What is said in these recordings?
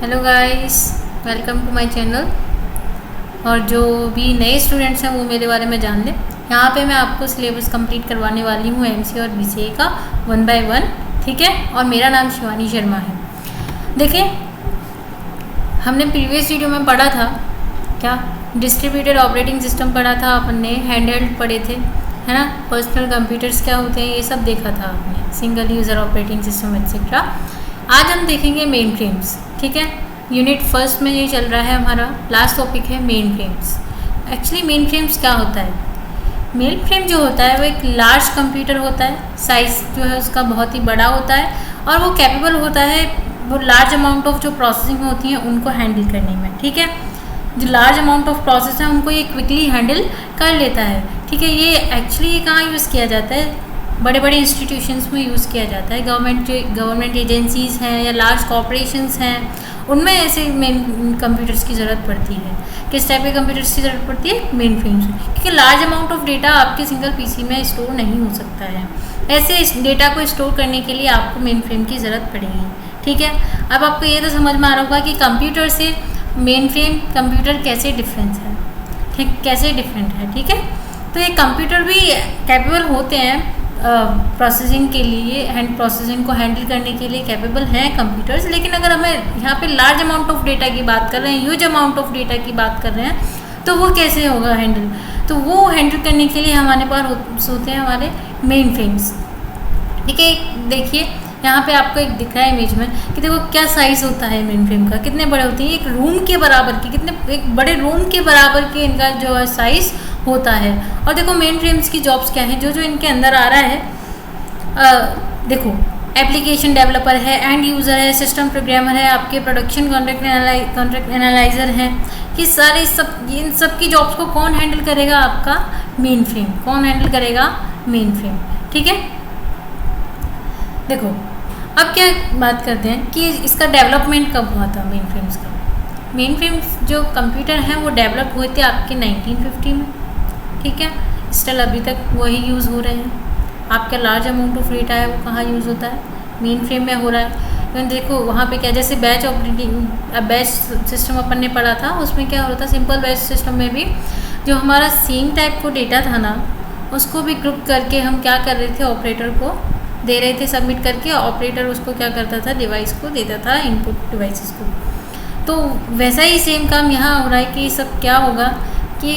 Hello guys, welcome to my channel. और जो भी नए स्टूडेंट्स हैं वो मेरे बारे में जान लें। यहाँ पे मैं आपको सिलेबस कंप्लीट करवाने वाली हूँ एमसीए और बीसीए का 1 बाय 1, ठीक है। और मेरा नाम शिवानी शर्मा है। देखिए, हमने प्रीवियस वीडियो में पढ़ा था क्या, डिस्ट्रीब्यूटेड ऑपरेटिंग सिस्टम पढ़ा था आपने, हैंडहेल्ड पढ़े थे, है ना। पर्सनल कंप्यूटर्स क्या होते हैं ये सब देखा था आपने, single user operating system etcetera. आज हम देखेंगे मेन फ्रेम्स, ठीक है। यूनिट फर्स्ट में ये चल रहा है हमारा, लास्ट टॉपिक है main frames. Actually main frames क्या होता है? मेन फ्रेम जो होता है वो एक लार्ज कंप्यूटर होता है, साइज़ जो है उसका बहुत ही बड़ा होता है और वो कैपेबल होता है वो लार्ज अमाउंट ऑफ जो प्रोसेसिंग होती है उनको हैंडल करने में, ठीक है। जो लार्ज अमाउंट ऑफ प्रोसेस है उनको ये क्विकली हैंडल कर लेता है, ठीक है। ये एक्चुअली ये कहाँ यूज़ किया जाता है? बड़े बड़े इंस्टीट्यूशंस में यूज़ किया जाता है। गवर्नमेंट एजेंसीज़ हैं या लार्ज कॉर्पोरेशंस हैं, उनमें ऐसे मेन कंप्यूटर्स की ज़रूरत पड़ती है। किस टाइप के कंप्यूटर्स की ज़रूरत पड़ती है? मेन फ्रेम्स, क्योंकि लार्ज अमाउंट ऑफ डेटा आपके सिंगल पीसी में स्टोर नहीं हो सकता है। ऐसे इस डेटा को स्टोर करने के लिए आपको मेन फ्रेम की ज़रूरत पड़ेगी, ठीक है। अब आपको ये तो समझ में आ रहा होगा कि कंप्यूटर से मेन फ्रेम कंप्यूटर कैसे डिफरेंस है, ठीक, कैसे डिफरेंट है, ठीक है। तो ये कंप्यूटर भी कैपेबल होते हैं प्रोसेसिंग के लिए, प्रोसेसिंग को हैंडल करने के लिए कैपेबल हैं कंप्यूटर्स। लेकिन अगर हमें यहाँ पे लार्ज अमाउंट ऑफ डेटा की बात कर रहे हैं, ह्यूज अमाउंट ऑफ डेटा की बात कर रहे हैं, तो वो कैसे होगा हैंडल? तो वो हैंडल करने के लिए हमारे पास होते हैं हमारे मेन फ्रेम्स, ठीक है। देखिए यहाँ पे आपको एक दिख रहा है इमेज में कि देखो क्या साइज़ होता है मेन फ्रेम का, कितने बड़े होते हैं, एक रूम के बराबर की, कितने एक बड़े रूम के बराबर के इनका जो है साइज़ होता है। और देखो मेन फ्रेम्स की जॉब्स क्या हैं, जो इनके अंदर आ रहा है। देखो, एप्लीकेशन डेवलपर है, एंड यूज़र है, सिस्टम प्रोग्रामर है, आपके प्रोडक्शन कॉन्ट्रैक्ट एनालाइजर हैं, ये सारे इन सब की जॉब्स को कौन हैंडल करेगा? आपका मेन फ्रेम। कौन हैंडल करेगा? मेन फ्रेम, ठीक है। देखो अब क्या बात करते हैं कि इसका डेवलपमेंट कब हुआ था मेन फ्रेम्स का। मेन फ्रेम्स जो कंप्यूटर हैं वो डेवलप हुए थे आपके 1950 में, ठीक है। स्टिल अभी तक वही यूज़ हो रहे हैं। आपका लार्ज अमाउंट ऑफ डेटा है वो कहाँ यूज़ होता है? मेन फ्रेम में हो रहा है। तो देखो वहाँ पे क्या, जैसे बैच सिस्टम अपन ने पढ़ा था, उसमें क्या हो रहा था, सिंपल बैच सिस्टम में भी जो हमारा सेम टाइप को डेटा था ना, उसको भी ग्रुप करके हम क्या कर रहे थे, ऑपरेटर को दे रहे थे सबमिट करके। ऑपरेटर उसको क्या करता था, डिवाइस को देता था, इनपुट डिवाइसेस को। तो वैसा ही सेम काम यहाँ हो रहा है कि सब क्या होगा कि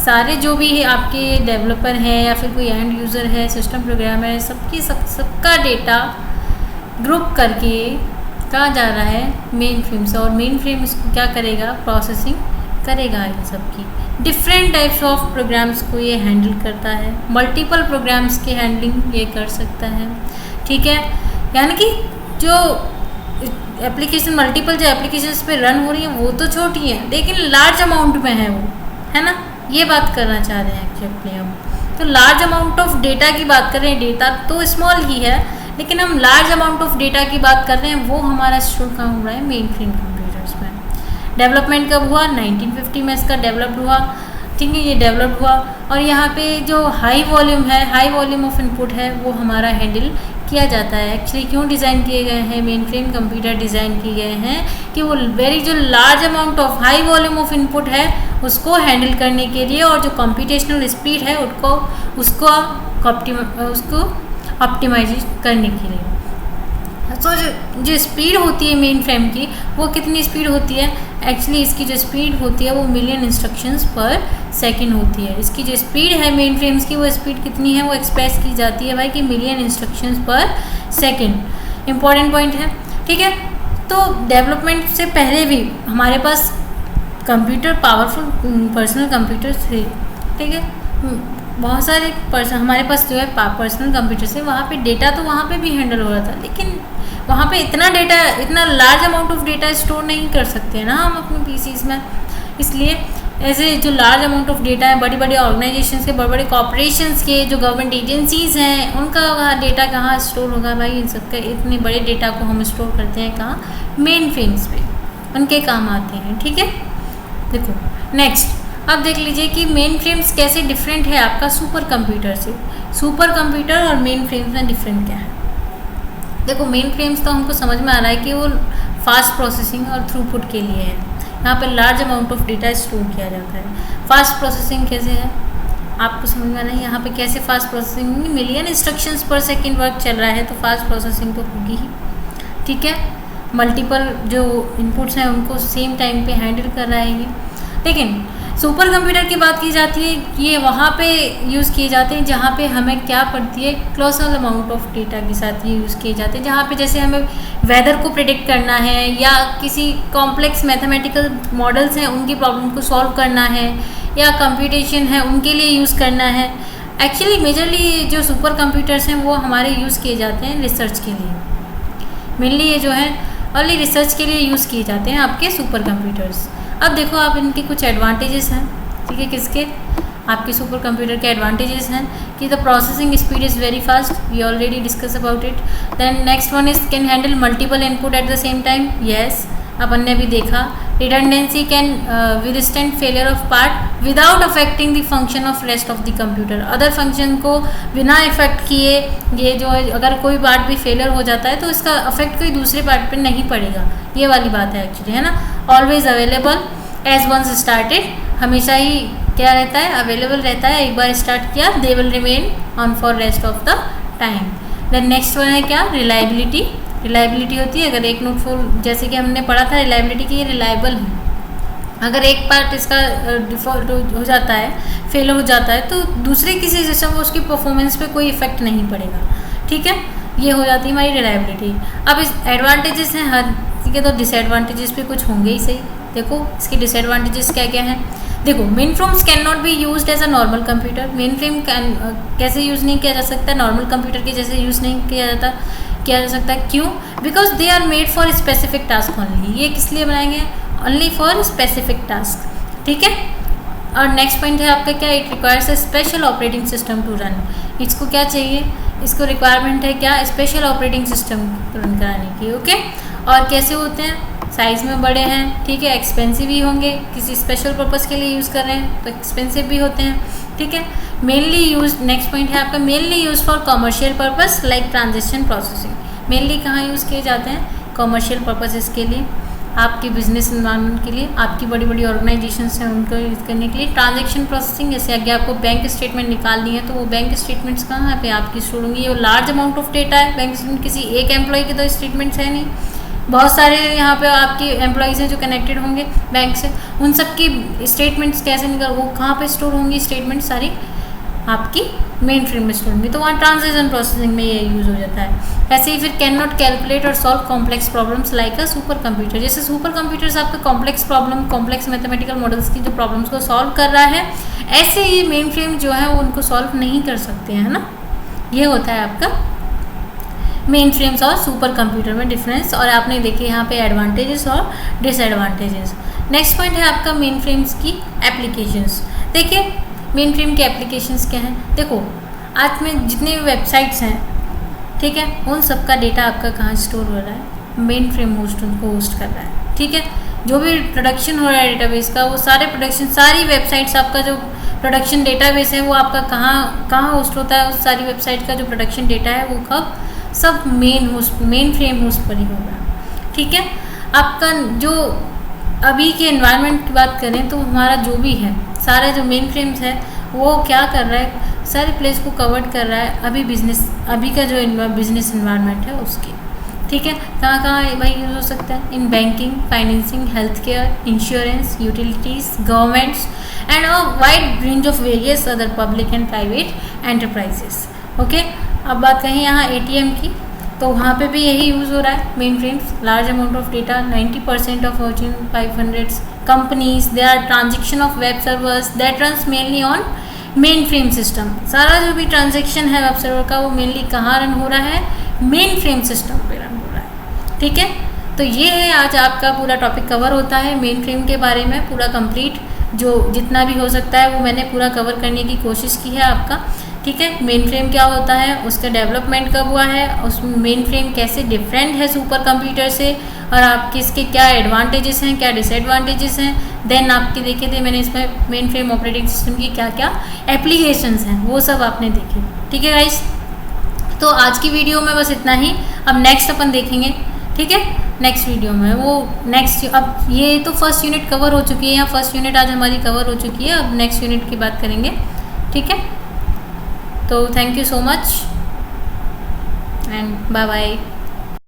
सारे जो भी आपके डेवलपर हैं या फिर कोई एंड यूज़र है, सिस्टम प्रोग्रामर है, सबका डेटा ग्रुप करके कहाँ जा रहा है? मेन फ्रेम से। और मेन फ्रेम इसको क्या करेगा? प्रोसेसिंग करेगा इन सब की। डिफरेंट टाइप्स ऑफ प्रोग्राम्स को ये हैंडल करता है, मल्टीपल प्रोग्राम्स की हैंडलिंग ये कर सकता है, ठीक है। यानी कि जो एप्लीकेशन मल्टीपल जो एप्लीकेशंस पे रन हो रही है वो तो छोटी है, लेकिन लार्ज अमाउंट में है वो, है ना। ये बात करना चाह रहे हैं एक्चुअली हम। तो लार्ज अमाउंट ऑफ डेटा की बात कर रहे हैं, डेटा तो स्मॉल ही है, लेकिन हम लार्ज अमाउंट ऑफ डेटा की बात कर रहे हैं, वो हमारा स्टोर कहाँ हो रहा है? मेन फ्रेम कंप्यूटर्स में। डेवलपमेंट कब हुआ? 1950 में इसका डेवलप्ड हुआ, ठीक है, ये डेवलप्ड हुआ। और यहाँ पे जो हाई वॉल्यूम है, हाई वॉल्यूम ऑफ इनपुट है, वो हमारा हैंडल किया जाता है। एक्चुअली क्यों डिज़ाइन किए गए हैं मेन फ्रेम कंप्यूटर? डिज़ाइन किए गए हैं कि वो जो large amount of high volume of input है उसको हैंडल करने के लिए, और जो कंप्यूटेशनल स्पीड है उसको ऑप्टिमाइज करने के लिए। तो जो स्पीड होती है मेन फ्रेम की, वो कितनी स्पीड होती है? एक्चुअली इसकी जो स्पीड होती है वो मिलियन इंस्ट्रक्शंस पर सेकंड होती है। इसकी जो स्पीड है मेन फ्रेम्स की, वो स्पीड कितनी है? वो एक्सप्रेस की जाती है भाई कि मिलियन इंस्ट्रक्शंस पर सेकंड। इंपॉर्टेंट पॉइंट है, ठीक है। तो डेवलपमेंट से पहले भी हमारे पास कंप्यूटर, पावरफुल पर्सनल कंप्यूटर्स थे, ठीक है। बहुत सारे हमारे पास जो है पर्सनल कंप्यूटर्स है, वहाँ पे डेटा तो वहाँ पे भी हैंडल हो रहा था, लेकिन वहाँ पे इतना डेटा, इतना large amount of data store नहीं कर सकते ना हम अपने पीसीज में। इसलिए ऐसे जो लार्ज अमाउंट ऑफ डेटा है, बड़ी बड़ी ऑर्गेनाइजेशंस के, बड़े बड़े कॉर्पोरेशंस के, जो गवर्नमेंट एजेंसीज़ हैं, उनका डेटा कहाँ स्टोर होगा भाई? इन सबका इतने बड़े डेटा को हम स्टोर करते हैं कहाँ? मेन फ्रेम्स पे, उनके काम आते हैं, ठीक है। देखो नेक्स्ट अब देख लीजिए कि मेन फ्रेम्स कैसे डिफरेंट है आपका सुपर कंप्यूटर से। सुपर कंप्यूटर और मेन फ्रेम्स में डिफरेंट क्या है? देखो मेन फ्रेम्स तो हमको समझ में आ रहा है कि वो फास्ट प्रोसेसिंग और थ्रूपुट के लिए है। यहाँ पर large amount of data store किया जाता है। फास्ट प्रोसेसिंग कैसे है आपको समझ में आना है। यहाँ पे कैसे फास्ट प्रोसेसिंग, मिलियन इंस्ट्रक्शंस पर सेकंड वर्क चल रहा है तो फास्ट प्रोसेसिंग तो होगी ही, ठीक है। मल्टीपल जो इनपुट्स हैं उनको सेम टाइम पे हैंडल कर रहा है ये। लेकिन सुपर कंप्यूटर की बात की जाती है, ये वहाँ पे यूज़ किए जाते हैं जहाँ पे हमें क्या पड़ती है, क्लोजल अमाउंट ऑफ डेटा के साथ ये यूज़ किए जाते हैं। जहाँ पे जैसे हमें वेदर को प्रिडिक्ट करना है या किसी कॉम्प्लेक्स मैथमेटिकल मॉडल्स हैं उनकी प्रॉब्लम को सॉल्व करना है या कंप्यूटेशन है उनके लिए यूज़ करना है। एक्चुअली मेजरली जो सुपर कंप्यूटर्स हैं वो हमारे यूज़ किए जाते हैं रिसर्च के लिए। मेनली ये जो है ओनली रिसर्च के लिए यूज़ किए जाते हैं आपके सुपर कंप्यूटर्स। अब देखो आप इनके कुछ एडवांटेजेस हैं, ठीक है। किसके, आपके सुपर कंप्यूटर के एडवांटेजेस हैं कि the processing speed is very fast, we already discuss about it. Then next one is can handle multiple input at the same time, yes अपन ने भी देखा। Redundancy can withstand failure of part without affecting the function of rest of the computer. Other function को बिना effect किए ये जो है अगर कोई पार्ट भी फेलियर हो जाता है तो इसका अफेक्ट कोई दूसरे पार्ट पर नहीं पड़ेगा, ये वाली बात है एक्चुअली, है ना। Always available as once started, हमेशा ही क्या रहता है, अवेलेबल रहता है। एक बार स्टार्ट किया they will remain on for rest of the time. Then next one है क्या, रिलायबिलिटी। रिलायबिलिटी होती है अगर एक नोट फुल, जैसे कि हमने पढ़ा था रिलायबिलिटी की, ये रिलायबल है। अगर एक पार्ट इसका डिफॉल्ट हो जाता है, फेल हो जाता है तो दूसरे किसी सिस्टम को उसकी परफॉर्मेंस पे कोई इफेक्ट नहीं पड़ेगा, ठीक है। ये हो जाती है हमारी रिलायबिलिटी। अब इस एडवांटेजेस हैं हर, ठीक है, तो डिसएडवांटेजेस भी कुछ होंगे ही सही। देखो इसके डिसएडवांटेजेस क्या क्या हैं। देखो mainframes can not be used as a normal computer. Mainframe कैसे यूज़ नहीं किया जा सकता, नॉर्मल कंप्यूटर के जैसे यूज़ नहीं किया जा सकता। क्यों? Because they are made for specific task only. ये किस लिए बनाएंगे, ओनली फॉर स्पेसिफिक टास्क, ठीक है। और नेक्स्ट पॉइंट है आपका क्या, it requires a special operating system to run. इसको क्या चाहिए, इसको रिक्वायरमेंट है क्या, स्पेशल ऑपरेटिंग सिस्टम रन कराने की, ओके। और कैसे होते हैं, साइज़ में बड़े हैं, ठीक है, एक्सपेंसिव भी होंगे, किसी स्पेशल पर्पज़ के लिए यूज़ कर रहे हैं तो एक्सपेंसिव भी होते हैं, ठीक है। मेनली यूज, नेक्स्ट पॉइंट है आपका mainly use for commercial purpose like transaction processing. Mainly कहाँ यूज़ किए जाते हैं, कमर्शियल पर्पसेस के लिए, आपके बिजनेस इन्वायरमेंट के लिए, आपकी बड़ी बड़ी ऑर्गेनाइजेशंस हैं उनको यूज़ करने के लिए। ट्रांजेक्शन प्रोसेसिंग, जैसे आगे आपको बैंक स्टेटमेंट निकालनी है तो वो बैंक स्टेटमेंट्स कहाँ पे आपकी स्टोर होंगी। ये लार्ज अमाउंट ऑफ डेटा है, बैंक स्टेटमेंट किसी एक एम्प्लॉय के तो स्टेटमेंट्स है नहीं, बहुत सारे यहाँ पे आपके एम्प्लॉयज़ हैं जो कनेक्टेड होंगे बैंक से, उन सब की स्टेटमेंट्स कैसे निकल, वो कहाँ पे स्टोर होंगी स्टेटमेंट सारी, आपकी मेन फ्रेम में स्टोर होंगी, तो वहाँ ट्रांजेक्शन प्रोसेसिंग में ये यूज़ हो जाता है। ऐसे ही फिर कैन नॉट कैलकुलेट और solve complex problems like a super computer. जैसे सुपर कंप्यूटर्स आपका complex problem, complex mathematical models की जो प्रॉब्लम्स को सॉल्व कर रहा है, ऐसे ही मेन फ्रेम जो है वो उनको सॉल्व नहीं कर सकते हैं, है ना। ये होता है आपका मेन फ्रेम्स और सुपर कंप्यूटर में डिफरेंस। और आपने देखे यहाँ पे एडवांटेजेस और डिसएडवांटेजेस। नेक्स्ट पॉइंट है आपका मेन फ्रेम्स की एप्लीकेशंस। देखिए मेन फ्रेम के एप्लीकेशंस क्या हैं, देखो आज में जितने भी वेबसाइट्स हैं, ठीक है, उन सब का डेटा आपका कहाँ स्टोर हो रहा है, मेन फ्रेम होस्ट उनको होस्ट कर रहा है, ठीक है। जो भी प्रोडक्शन हो रहा है डेटाबेस का, वो सारे प्रोडक्शन, सारी वेबसाइट्स, आपका जो प्रोडक्शन डेटाबेस है वो आपका कहाँ होस्ट होता है, उस सारी वेबसाइट का जो प्रोडक्शन डेटा है वो कब, सब मेन फ्रेम होस्ट पर ही होगा, ठीक है। आपका जो अभी के एनवायरनमेंट की बात करें तो हमारा जो भी है सारे जो मेन फ्रेम्स है वो क्या कर रहा है, सारे प्लेस को कवर्ड कर रहा है अभी का जो बिजनेस एनवायरनमेंट है उसके, ठीक है। कहाँ कहाँ भाई यूज़ हो सकता है, in banking, financing, health care, insurance, utilities, governments and a wide range of various other public and private enterprises, okay. अब बात कहें यहाँ ATM की, तो वहाँ पे भी यही यूज़ हो रहा है mainframes. Large amount of data, 90% of fortune 500 companies, they are transaction of web servers that runs mainly on mainframe system. सारा जो भी ट्रांजेक्शन है वेब सर्वर का वो मेनली कहाँ रन हो रहा है, मेन फ्रेम सिस्टम पे रन हो रहा है, ठीक है। तो ये है आज आपका पूरा टॉपिक कवर होता है मेन फ्रेम के बारे में, पूरा कंप्लीट जो जितना भी हो सकता है वो मैंने पूरा कवर करने की कोशिश की है आपका, ठीक है। मेन फ्रेम क्या होता है, उसका डेवलपमेंट कब हुआ है, उस मेन फ्रेम कैसे डिफरेंट है सुपर कंप्यूटर से, और आपके इसके क्या एडवांटेजेस हैं, क्या डिसएडवांटेजेस हैं। देन आपके देखे थे मैंने इसमें मेन फ्रेम ऑपरेटिंग सिस्टम की क्या क्या एप्लीकेशंस हैं वो सब आपने देखे, ठीक है गाइस। तो आज की वीडियो में बस इतना ही, अब नेक्स्ट अपन देखेंगे, ठीक है। नेक्स्ट वीडियो में। वो नेक्स्ट, अब ये तो फर्स्ट यूनिट कवर हो चुकी है, या फर्स्ट यूनिट आज हमारी कवर हो चुकी है, अब नेक्स्ट यूनिट की बात करेंगे, ठीक है। तो thank you so much and bye bye.